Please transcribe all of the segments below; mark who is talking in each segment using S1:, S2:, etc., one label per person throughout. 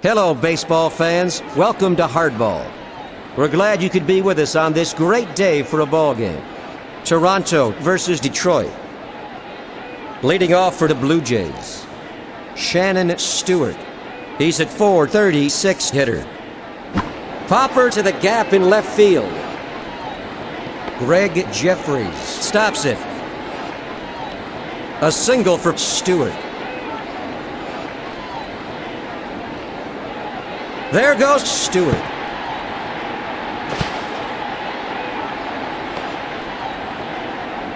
S1: Hello, baseball fans. Welcome to Hardball. We're glad you could be with us on this great day for a ball game. Toronto versus Detroit. Leading off for the Blue Jays, Shannon Stewart. He's at .436 hitter. Popper to the gap in left field. Greg Jeffries stops it. A single for Stewart. There goes Stewart.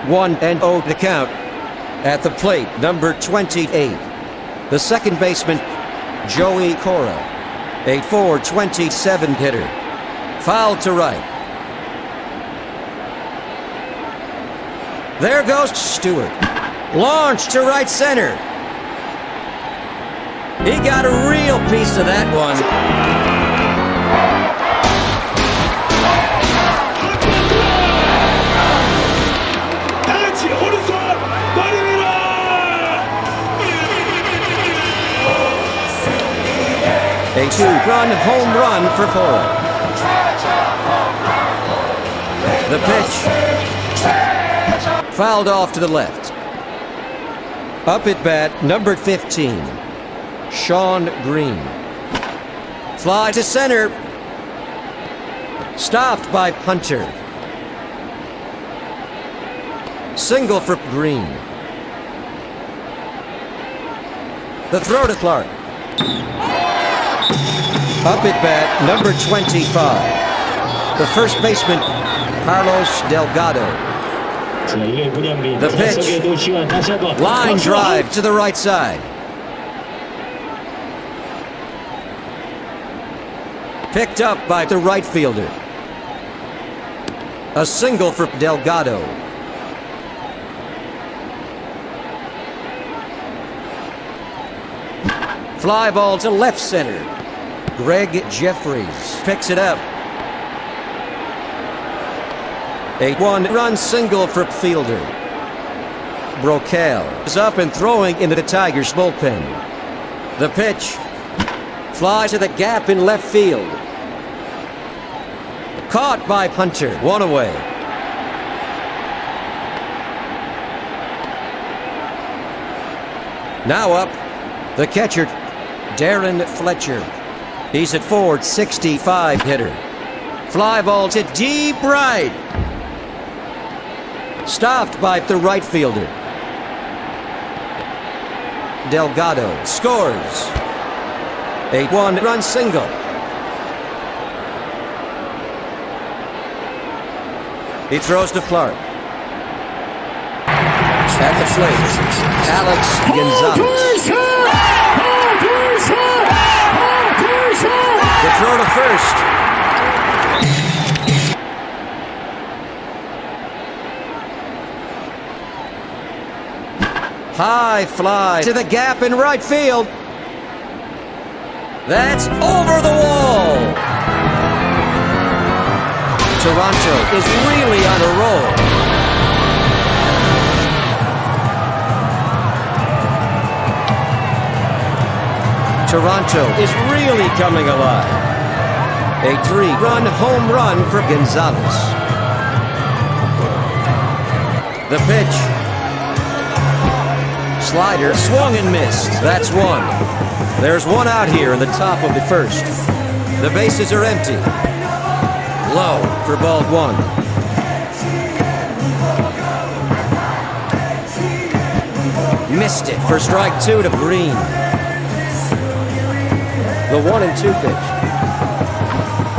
S1: One and oh the count. At the plate, number 28. The second baseman, Joey Cora. A .427 hitter. Foul to right. There goes Stewart. Launched to right center. He got a real piece of that one. A two-run home run for Cora. The pitch. Fouled off to the left. Up at bat, number 15. Sean Green. Fly to center. Stopped by Hunter. Single for Green. The throw to Clark. Up at bat, number 25. The first baseman, Carlos Delgado. The pitch. Line drive to the right side. Picked up by the right fielder. A single for Delgado. Fly ball to left center. Greg Jeffries picks it up. A one-run single for fielder. Brocail is up and throwing into the Tigers' bullpen. The pitch. Fly to the gap in left field. Caught by Hunter. One away. Now up, the catcher, Darren Fletcher. He's at .465 hitter. Fly ball to deep right. Stopped by the right fielder. Delgado scores. A one-run single. He throws to Clark. At the plate, Alex Gonzalez. The throw to first. High fly to the gap in right field. That's over the wall. Toronto is really on a roll. Toronto is really coming alive. A three-run home run for Gonzalez. The pitch. Slider swung and missed. That's one. There's one out here in the top of the first. The bases are empty. Low for ball one. Missed it for strike two to Green. The 1-2 pitch.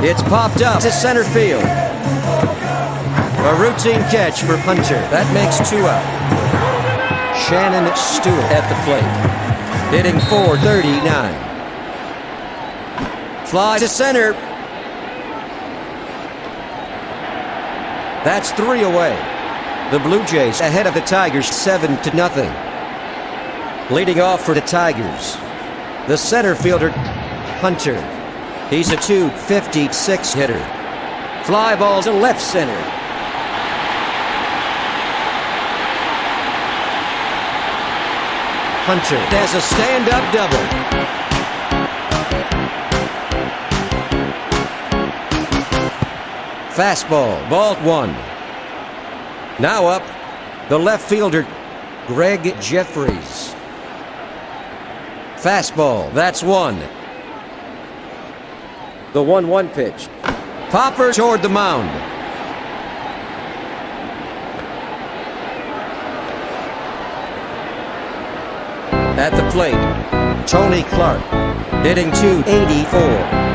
S1: It's popped up to center field. A routine catch for Hunter. That makes two out. Shannon Stewart at the plate. Hitting .439. Fly to center. That's three away. The Blue Jays ahead of the Tigers 7-0. Leading off for the Tigers, the center fielder, Hunter. He's a .256 hitter. Fly ball to left center. Hunter has a stand-up double. Fastball, ball 1. Now up, the left fielder, Greg Jeffries. Fastball, that's 1. The 1-1 pitch. Popper toward the mound. At the plate, Tony Clark, hitting .284.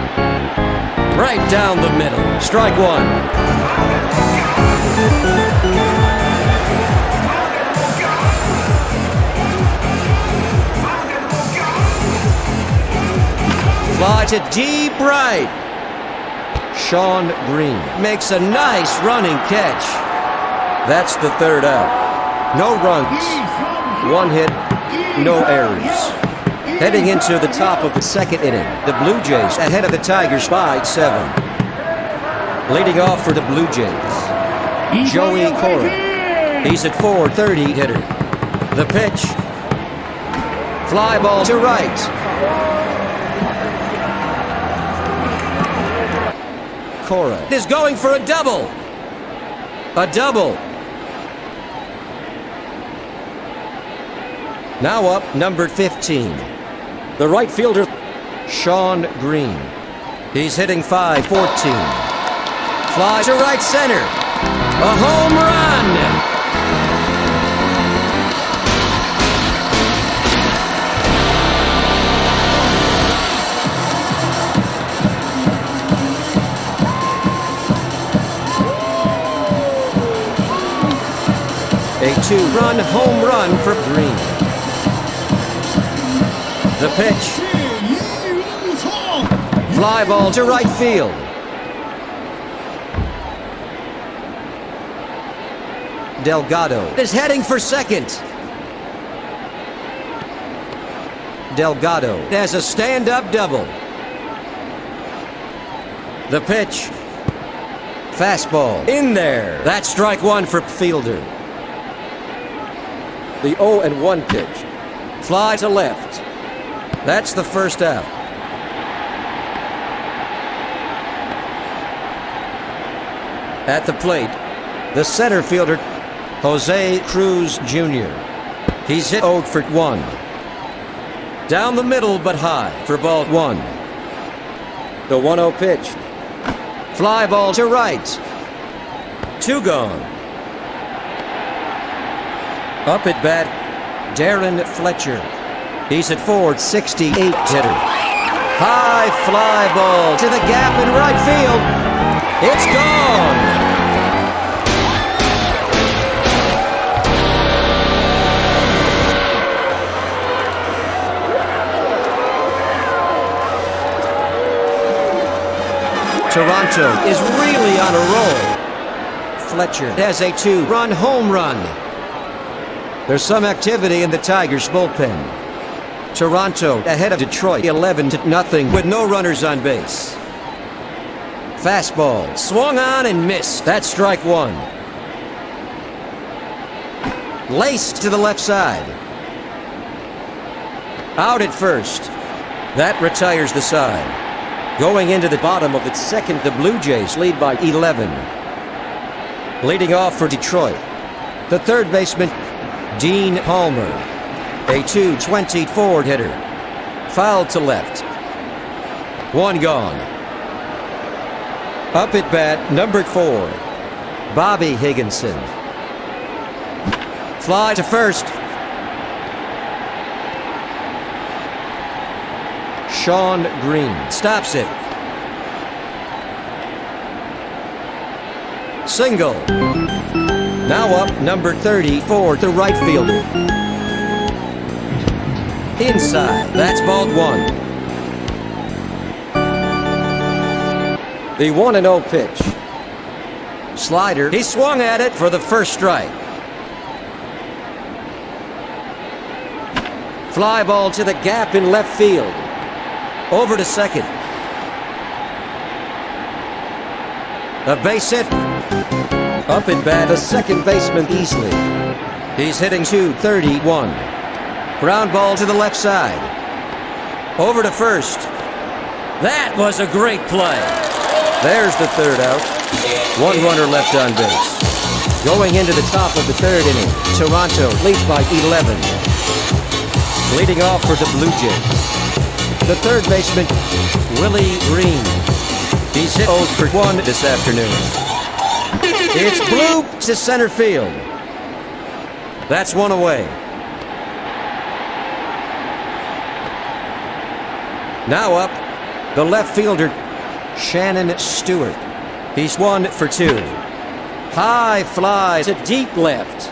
S1: Right down the middle, strike 1. Fly to deep right. Sean Green makes a nice running catch. That's the 3rd out. No runs, 1 hit, no errors. Heading into the top of the 2nd inning, the Blue Jays ahead of the Tigers by 7. Leading off for the Blue Jays, Joey Cora. He's at .430 hitter. The pitch. Fly ball to right. Cora is going for a double. A double. Now up, number 15. The right fielder, Sean Green. He's hitting .514. Fly to right center. A home run. A 2-run home run for Green. The pitch. Fly ball to right field. Delgado is heading for second. Delgado has a stand-up double. The pitch. Fastball in there. That's strike 1 for fielder. The 0-1 pitch. Fly to left. That's the 1st out. At the plate, the center fielder, Jose Cruz Jr. He's hit 0 for 1. Down the middle but high for ball 1. The 1-0 pitch. Fly ball to right. 2 gone. Up at bat, Darren Fletcher. He's at .468 hitter. High fly ball to the gap in right field. It's gone. Toronto is really on a roll. Fletcher has a 2-run home run. There's some activity in the Tigers bullpen. Toronto ahead of Detroit 11-0 with no runners on base. Fastball swung on and missed. That's strike 1. Laced to the left side. Out at first. That retires the side. Going into the bottom of the 2nd, the Blue Jays lead by 11. Leading off for Detroit, the 3rd baseman, Dean Palmer. A .224 hitter. Foul to left. 1 gone. Up at bat, number 4, Bobby Higginson. Fly to first. Sean Green stops it. Single. Now up, number 34, the right fielder. Inside, that's ball 1. The 1-0 pitch. Slider, he swung at it for the 1st strike. Fly ball to the gap in left field. Over to second. A base hit. Up at bat, the 2nd baseman Easley. He's hitting .231. Ground ball to the left side. Over to first. That was a great play. There's the third out. One runner left on base. Going into the top of the third inning, Toronto leads by 11. Leading off for the Blue Jays, the third baseman, Willie Green. He's hit 0 for 1 this afternoon. It's blue to center field. That's one away. Now up, the left fielder, Shannon Stewart. He's 1 for 2. High fly to deep left.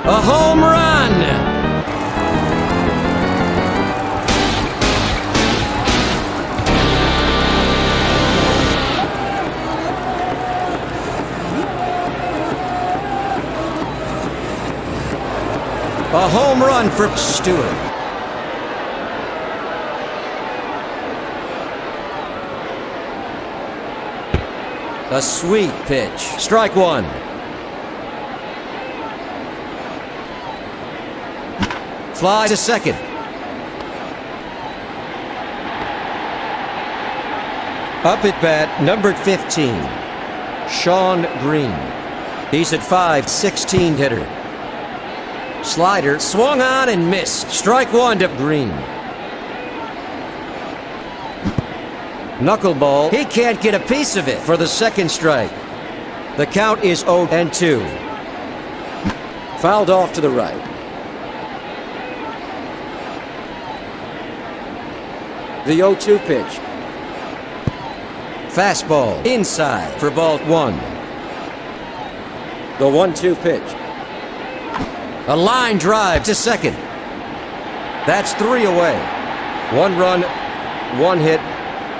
S1: A home run! A home run for Stewart. A sweet pitch. Strike one. Fly to second. Up at bat, number 15, Sean Green. He's at 5'16" hitter. Slider swung on and missed. Strike one to Green. Knuckleball. He can't get a piece of it for the second strike. The count is 0-2. Fouled off to the right. The 0-2 pitch. Fastball inside for ball one. The 1-2 pitch. A line drive to second. That's 3 away. 1 run, 1 hit,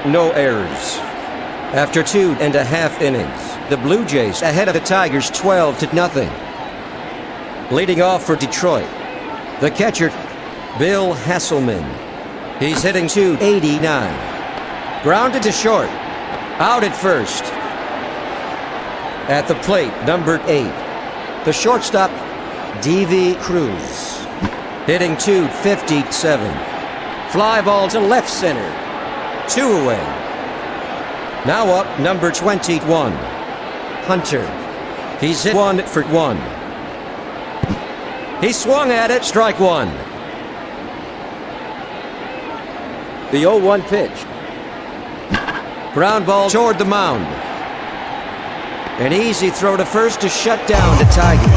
S1: no errors. After 2.5 innings, the Blue Jays ahead of the Tigers 12-0. Leading off for Detroit, the catcher, Bill Hasselman. He's hitting .289. Grounded to short. Out at first. At the plate, number 8, the shortstop, D.V. Cruz. Hitting .257. Fly ball to left center. 2 away. Now up, number 21, Hunter. He's hit 1 for 1. He swung at it, strike one. The 0-1 pitch. Ground ball toward the mound. An easy throw to first to shut down the Tigers.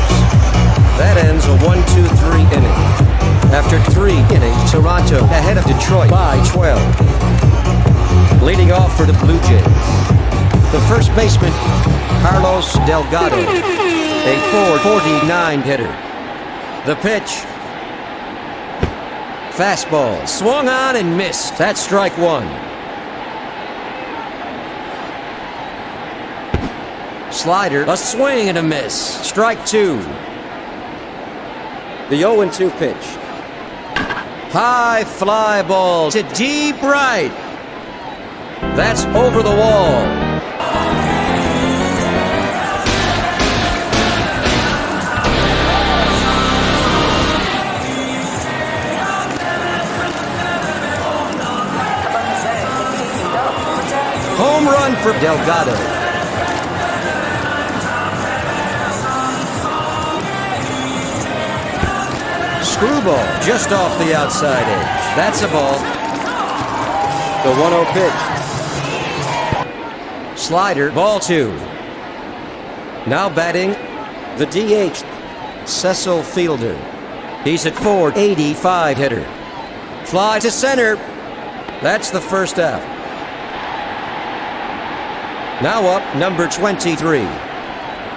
S1: That ends a 1-2-3 inning. After 3 innings, Toronto ahead of Detroit by 12. Leading off for the Blue Jays, the first baseman, Carlos Delgado, a .449 hitter. The pitch. Fastball, swung on and missed. That's strike one. Slider, a swing and a miss. Strike two. The 0-2 pitch. High fly ball to deep right. That's over the wall. Home run for Delgado. Screwball just off the outside edge. That's a ball. The 1-0 pitch. Slider, ball two. Now batting, the DH, Cecil Fielder. He's at .485 hitter. Fly to center. That's the first out. Now up, number 23,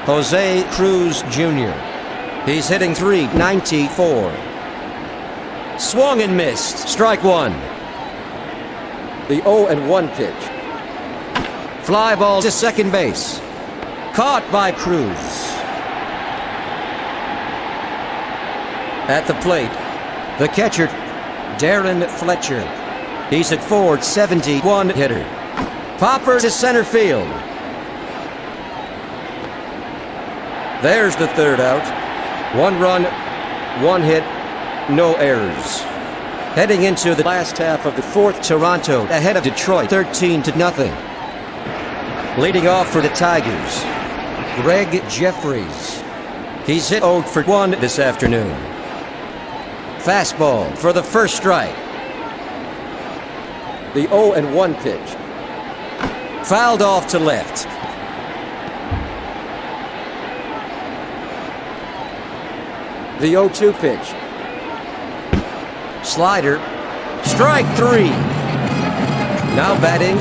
S1: Jose Cruz Jr. He's hitting .394. Swung and missed. Strike one. The 0-1 pitch. Fly ball to second base. Caught by Cruz. At the plate, the catcher, Darren Fletcher. He's at .471 hitter. Popper to center field. There's the third out. 1 run, 1 hit, no errors. Heading into the last half of the fourth, Toronto ahead of Detroit 13-0. Leading off for the Tigers, Greg Jeffries. He's hit 0 for 1 this afternoon. Fastball for the first strike. The 0-1 pitch. Fouled off to left. The 0-2 pitch. Slider. Strike 3. Now batting,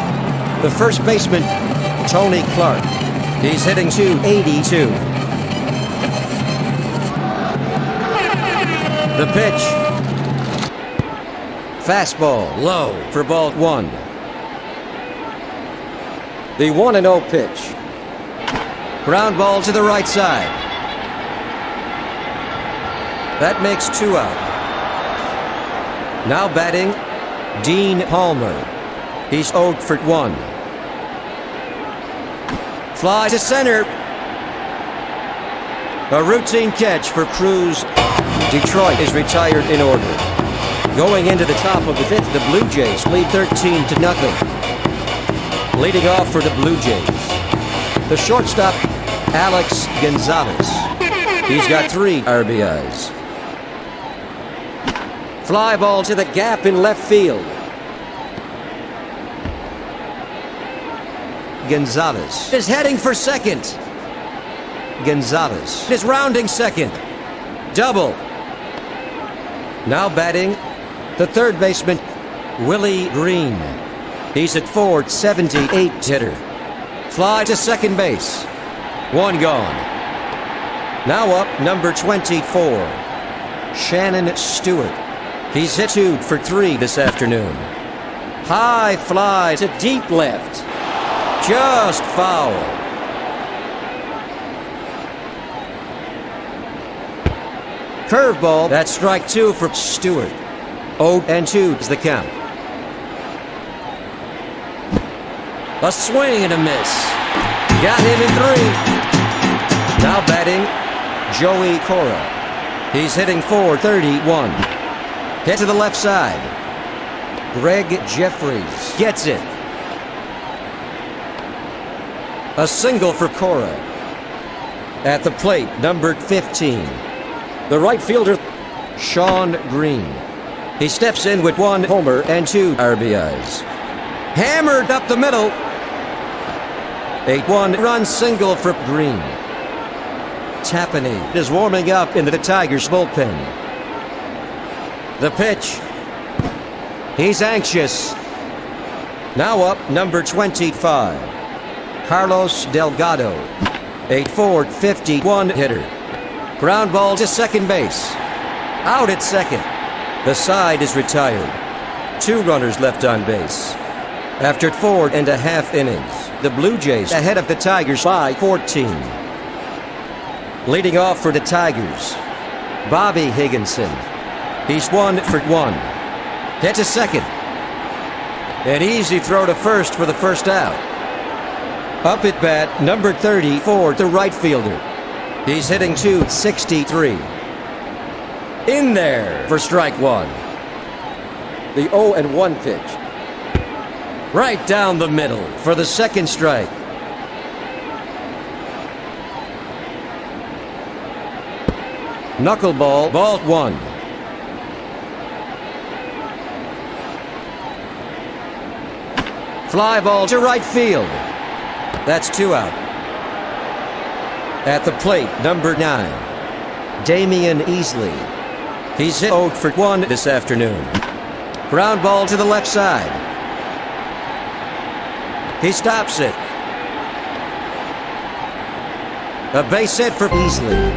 S1: the first baseman, Tony Clark. He's hitting .282. The pitch. Fastball low for ball 1. The 1-0 pitch. Ground ball to the right side. That makes 2 out. Now batting, Dean Palmer. He's 0 for 1. Fly to center. A routine catch for Cruz. Detroit is retired in order. Going into the top of the 5th, the Blue Jays lead 13-0. Leading off for the Blue Jays, the shortstop, Alex Gonzalez. He's got 3 RBIs. Fly ball to the gap in left field. Gonzalez is heading for second. Gonzalez is rounding second. Double. Now batting, the third baseman, Willie Green. He's at .478 hitter. Fly to second base. 1 gone. Now up, number 24, Shannon Stewart. He's hit 2 for 3 this afternoon. High fly to deep left. Just foul. Curveball, that's strike 2 for Stewart. 0-2 is the count. A swing and a miss. Got him in 3. Now batting, Joey Cora. He's hitting .431. Hit to the left side. Greg Jeffries gets it. A single for Cora. At the plate, number 15, the right fielder, Sean Green. He steps in with 1 homer and 2 RBIs. Hammered up the middle. A 1-run single for Green. Tapani is warming up into the Tigers bullpen. The pitch. He's anxious. Now up, number 25, Carlos Delgado. A .451 hitter. Ground ball to second base. Out at second. The side is retired. 2 runners left on base. After 4.5 innings, the Blue Jays ahead of the Tigers by 14. Leading off for the Tigers, Bobby Higginson. He's 1 for 1. Hit to second. An easy throw to first for the first out. Up at bat, number 34, the right fielder. He's hitting .263. In there for strike 1. The 0-1 pitch. Right down the middle for the second strike. Knuckleball, ball 1. Fly ball to right field. That's 2 out. At the plate, number 9, Damian Easley. He's hit 0 for 1 this afternoon. Ground ball to the left side. He stops it. A base hit for Easley.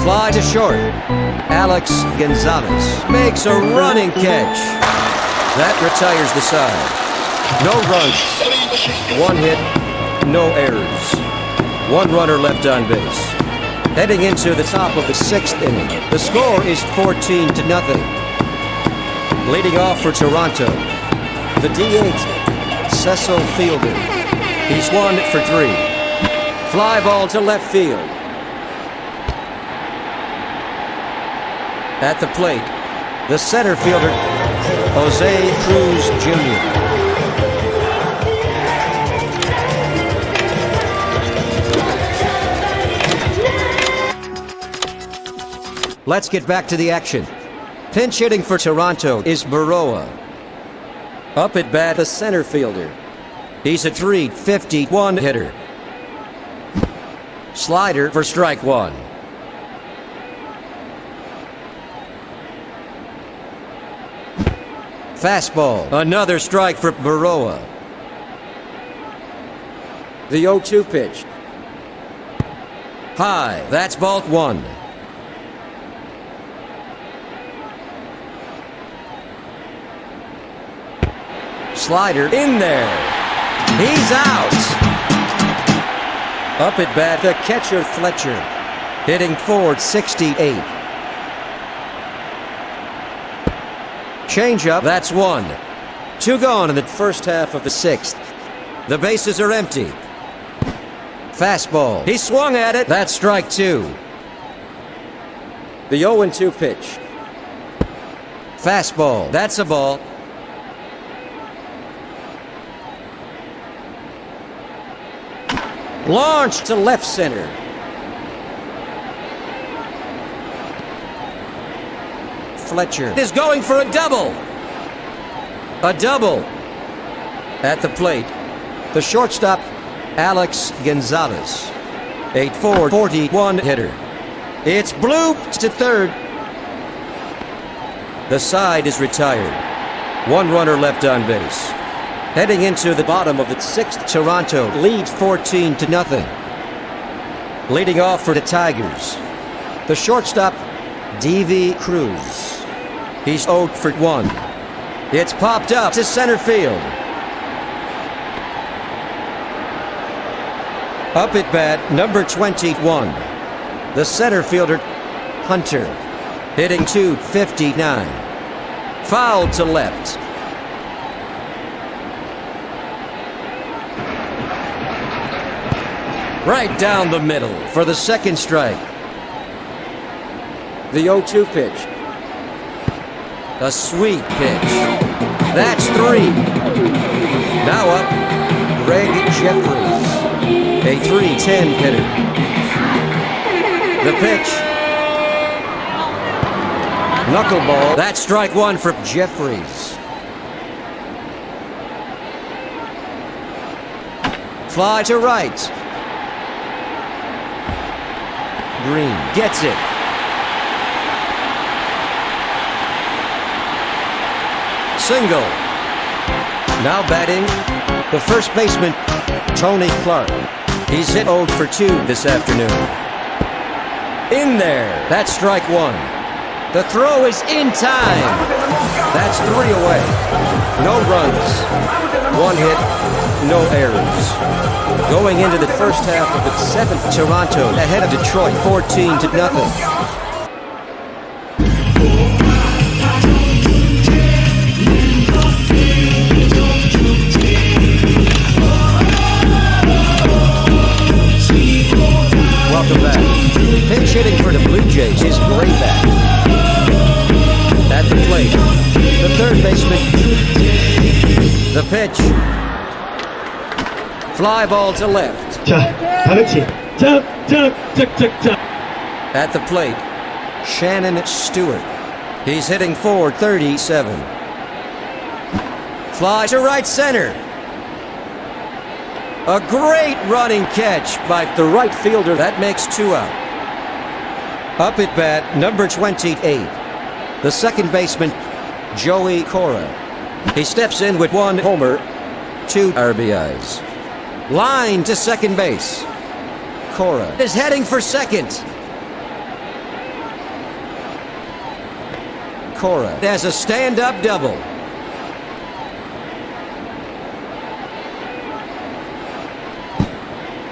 S1: Fly to short. Alex Gonzalez makes a running catch. That retires the side. No runs. 1 hit, no errors. 1 runner left on base. Heading into the top of the 6th inning, the score is 14-0. Leading off for Toronto, the DH, Cecil Fielder. He's 1 for 3. Fly ball to left field. At the plate, the center fielder, Jose Cruz Jr. Let's get back to the action. Pinch hitting for Toronto is Baroa. Up at bat, the center fielder. He's a .351 hitter. Slider for strike one. Fastball, another strike for Baroa. The 0-2 pitch. High, that's ball one. Slider in there. He's out. Up at bat, the catcher Fletcher. Hitting forward 68. Changeup, that's one. Two gone in the first half of the sixth. The bases are empty. Fastball. He swung at it. That's strike two. The 0-2 pitch. Fastball. That's a ball. Launched to left center. Fletcher is going for a double. A double. At the plate, the shortstop, Alex Gonzalez. 8'4", 41 hitter. It's blooped to third. The side is retired. One runner left on base. Heading into the bottom of the sixth, Toronto leads 14-0. Leading off for the Tigers, the shortstop, D.V. Cruz. He's 0 for 1. It's popped up to center field. Up at bat, number 21, the center fielder, Hunter. Hitting .259. Fouled to left. Right down the middle for the second strike. The 0-2 pitch. A sweet pitch. That's three. Now up, Greg Jeffries, a .310 hitter. The pitch. Knuckleball. That's strike one for Jeffries. Fly to right. Green gets it. Single. Now batting, the first baseman, Tony Clark. He's hit 0 for 2 this afternoon. In there. That's strike one. The throw is in time. That's 3 away. No runs. One hit, no errors. Going into the first half of the seventh, Toronto ahead of Detroit 14-0. Welcome back. Pinch hitting for the Blue Jays is Brayback. At the plate, the third baseman. The pitch. Fly ball to left. At the plate, Shannon Stewart. He's hitting forward 37. Fly to right center. A great running catch by the right fielder. That makes 2 out. Up at bat, number 28, the second baseman, Joey Cora. He steps in with 1 homer, 2 RBIs. Line to second base. Cora is heading for second. Cora has a stand-up double.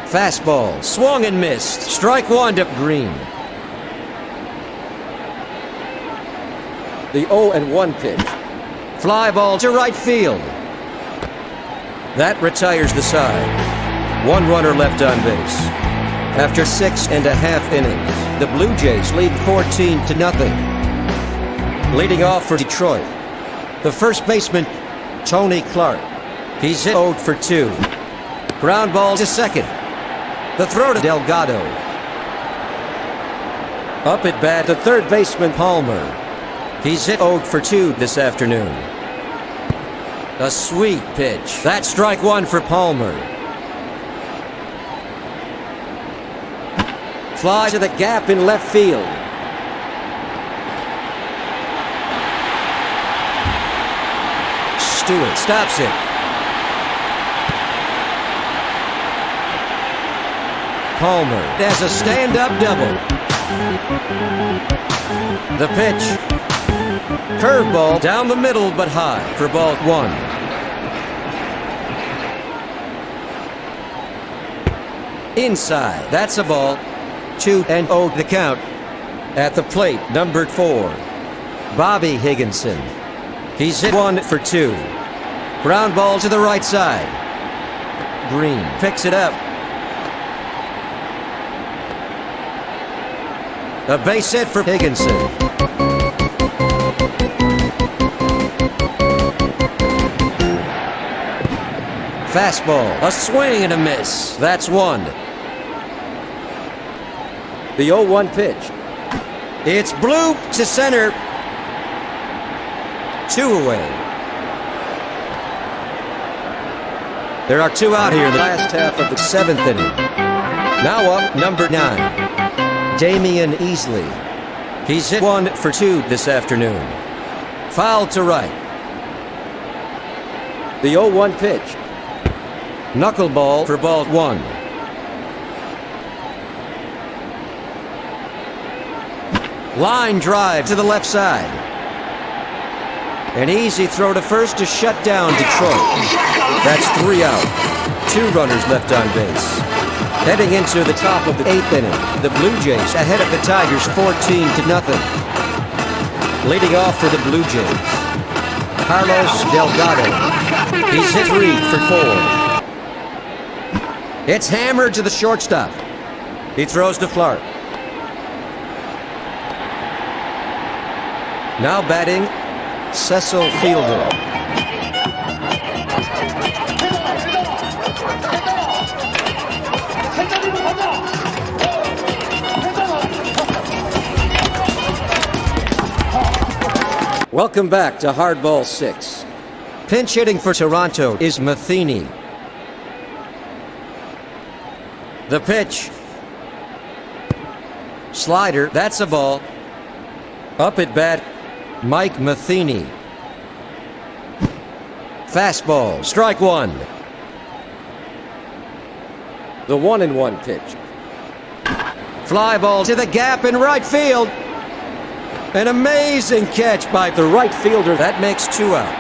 S1: Fastball, swung and missed. Strike one to Green. The 0-1 pitch. Fly ball to right field. That retires the side. 1 runner left on base. After 6.5 innings, the Blue Jays lead 14-0. Leading off for Detroit, The first baseman, Tony Clark. He's hit 0 for 2. Ground ball to second. The throw to Delgado. Up at bat, the third baseman, Palmer. He's hit 0 for 2 this afternoon. A sweet pitch. That's strike one for Palmer. Fly to the gap in left field. Stewart stops it. Palmer has a stand-up double. The pitch. Curveball down the middle but high for ball one. Inside. That's a ball. 2-0 the count. At the plate, numbered 4. Bobby Higginson. He's hit 1 for 2. Ground ball to the right side. Green picks it up. A base hit for Higginson. Fastball, a swing and a miss. That's one. The 0-1 pitch. It's blue to center. 2 away. There are 2 out here in the last half of the 7th inning. Now up, number 9, Damian Easley. He's hit 1 for 2 this afternoon. Foul to right. The 0-1 pitch. Knuckleball for ball 1. Line drive to the left side. An easy throw to first to shut down Detroit. That's 3 out. 2 runners left on base. Heading into the top of the 8th inning, the Blue Jays ahead of the Tigers 14-0. Leading off for the Blue Jays, Carlos Delgado. He's hit 3 for 4. It's hammered to the shortstop. He throws to Clark. Now batting, Cecil Fielder. Welcome back to Hardball 6. Pinch hitting for Toronto is Matheny. The pitch. Slider, that's a ball. Up at bat, Mike Matheny. Fastball, strike one. The 1-1 pitch. Fly ball to the gap in right field. An amazing catch by the right fielder. That makes 2 out.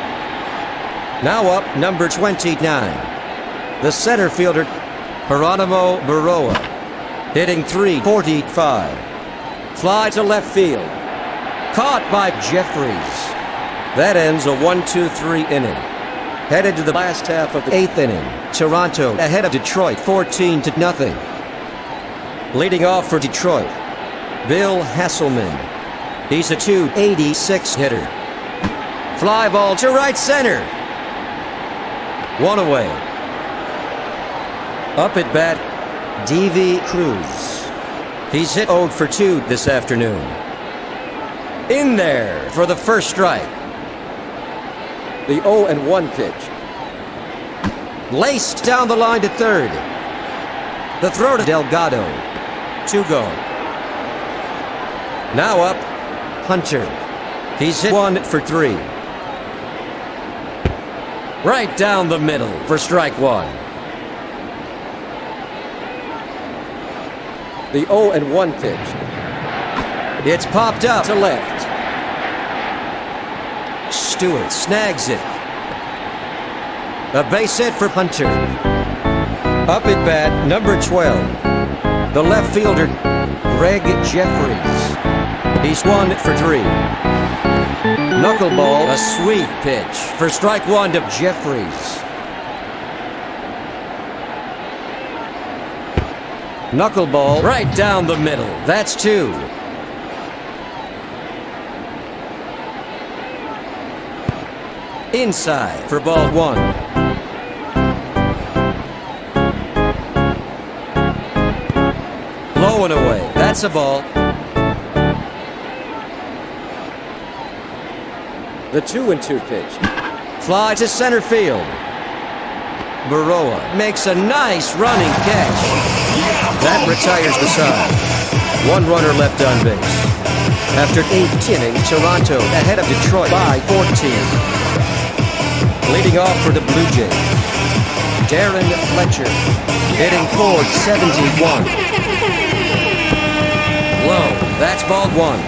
S1: Now up, number 29. The center fielder, Geronimo Baroa. Hitting .345. Fly to left field. Caught by Jeffries. That ends a 1-2-3 inning. Headed to the last half of the 8th inning. Toronto ahead of Detroit 14-0. Leading off for Detroit, Bill Hasselman. He's a .286 hitter. Fly ball to right center. 1 away. Up at bat, D.V. Cruz. He's hit 0 for 2 this afternoon. In there for the first strike. The 0-1 pitch. Laced down the line to third. The throw to Delgado. 2 go. Now up, Hunter. He's hit 1 for 3. Right down the middle for strike 1. The 0-1 pitch. It's popped up to left. Stewart snags it. A base hit for Hunter. Up at bat, number 12. The left fielder, Greg Jeffries. He's 1 for 3. Knuckleball, a sweet pitch for strike 1 to Jeffries. Knuckleball right down the middle. That's 2. inside for ball one. Low and away. That's a ball. The 2-2 pitch. Fly to center field. Baroa makes a nice running catch. That retires the side. One runner left on base. After 8 innings, Toronto ahead of Detroit by 14. Leading off for the Blue Jays, Darren Fletcher, hitting .471. Low, that's ball one.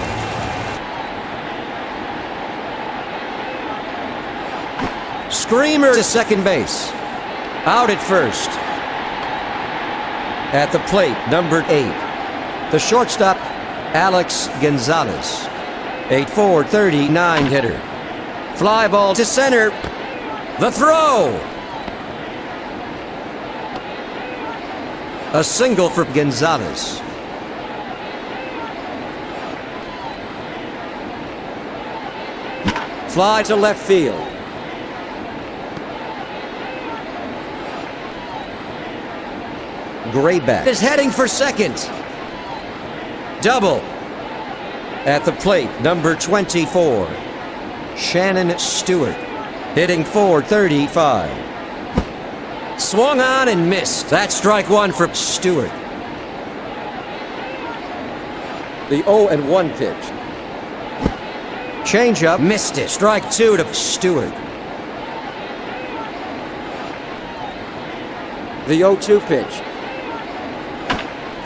S1: Screamer to second base. Out at first. At the plate, number 8. The shortstop, Alex Gonzalez. 8.439 hitter. Fly ball to center. The throw. A single for Gonzalez. Fly to left field. Grayback is heading for second. Double. At the plate, number 24, Shannon Stewart, hitting .435. Swung on and missed. That's strike one for Stewart. The 0-1 pitch. Changeup, missed it. Strike two to Stewart. The 0-2 pitch.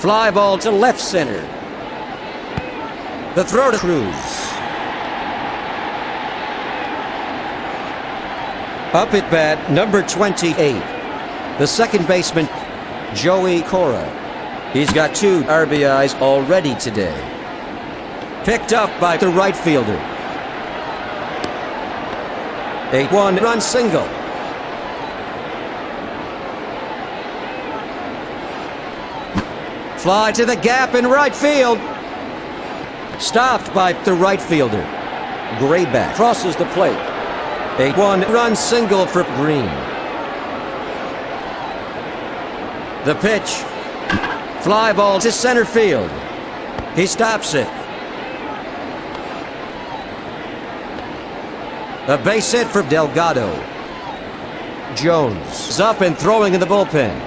S1: Fly ball to left center. The throw to Cruz. Up at bat, number 28, the second baseman, Joey Cora. He's got 2 RBIs already today. Picked up by the right fielder. A 1-run single. Fly to the gap in right field. Stopped by the right fielder. Grayback crosses the plate. A 1-run single for Green. The pitch. Fly ball to center field. He stops it. A base hit for Delgado. Jones is up and throwing in the bullpen.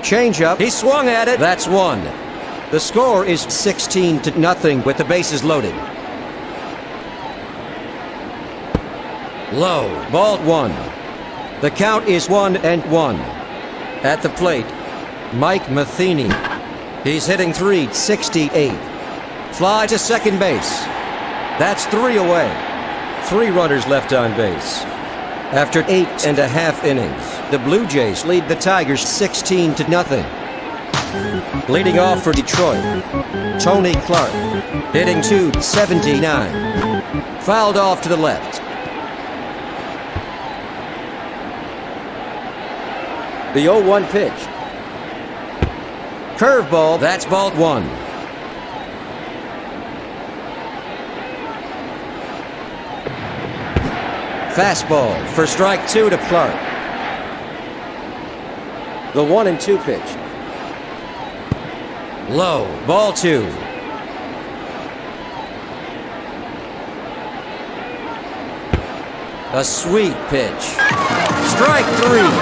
S1: Changeup. He swung at it. That's one. The score is 16-0 with the bases loaded. Low. Ball one. The count is 1-1. At the plate, Mike Matheny. He's hitting .368. Fly to second base. That's 3 away. 3 runners left on base. After 8.5 innings, the Blue Jays lead the Tigers 16-0. Leading off for Detroit, Tony Clark, hitting .279. Fouled off to the left. The 0-1 pitch. Curveball, that's ball one. Fastball for strike two to Clark. The 1-2 pitch. Low, ball two. A sweet pitch. Strike three.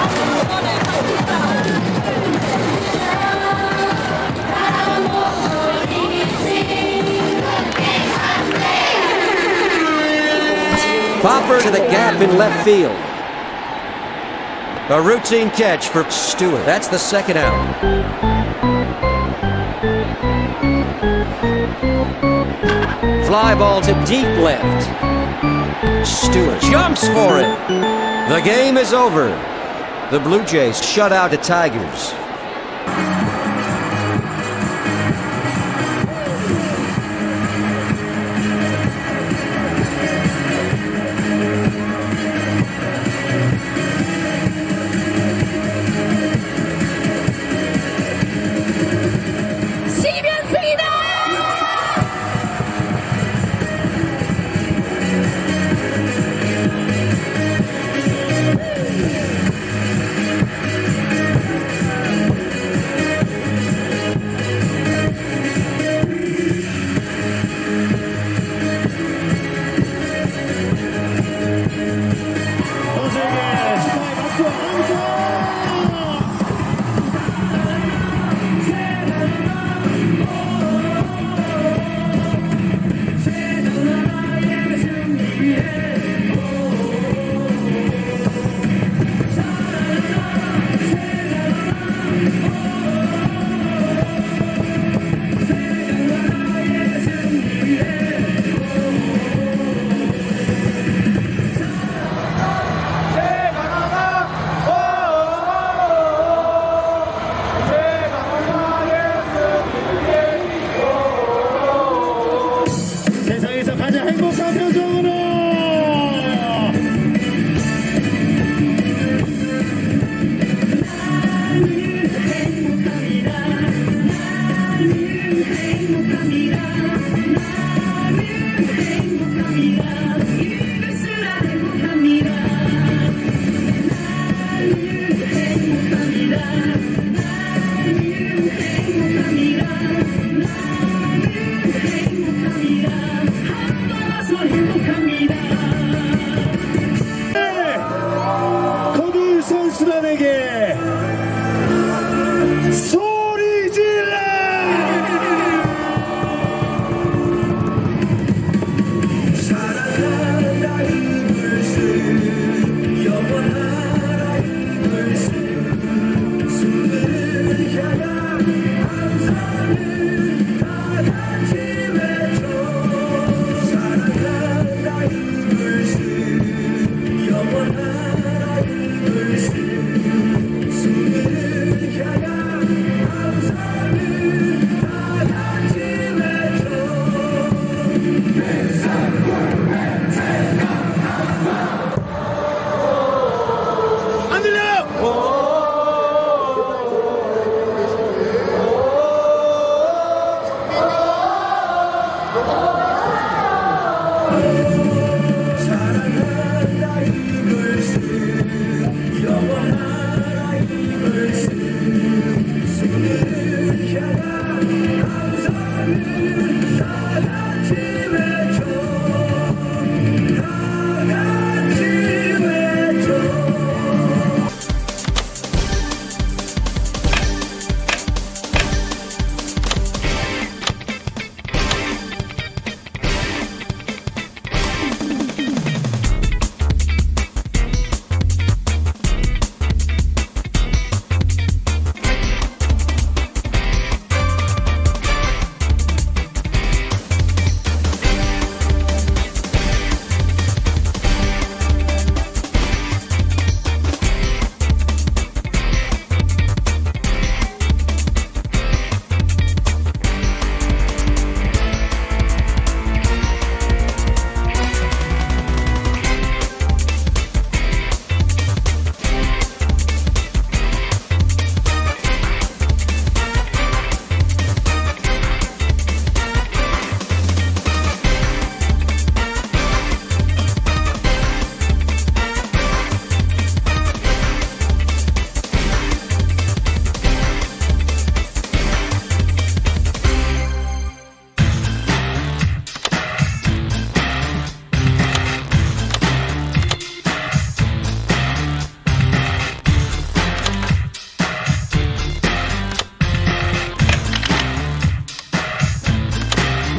S1: Popper to the gap in left field. A routine catch for Stewart. That's the second out. Fly ball to deep left. Stewart jumps for it. The game is over. The Blue Jays shut out the Tigers.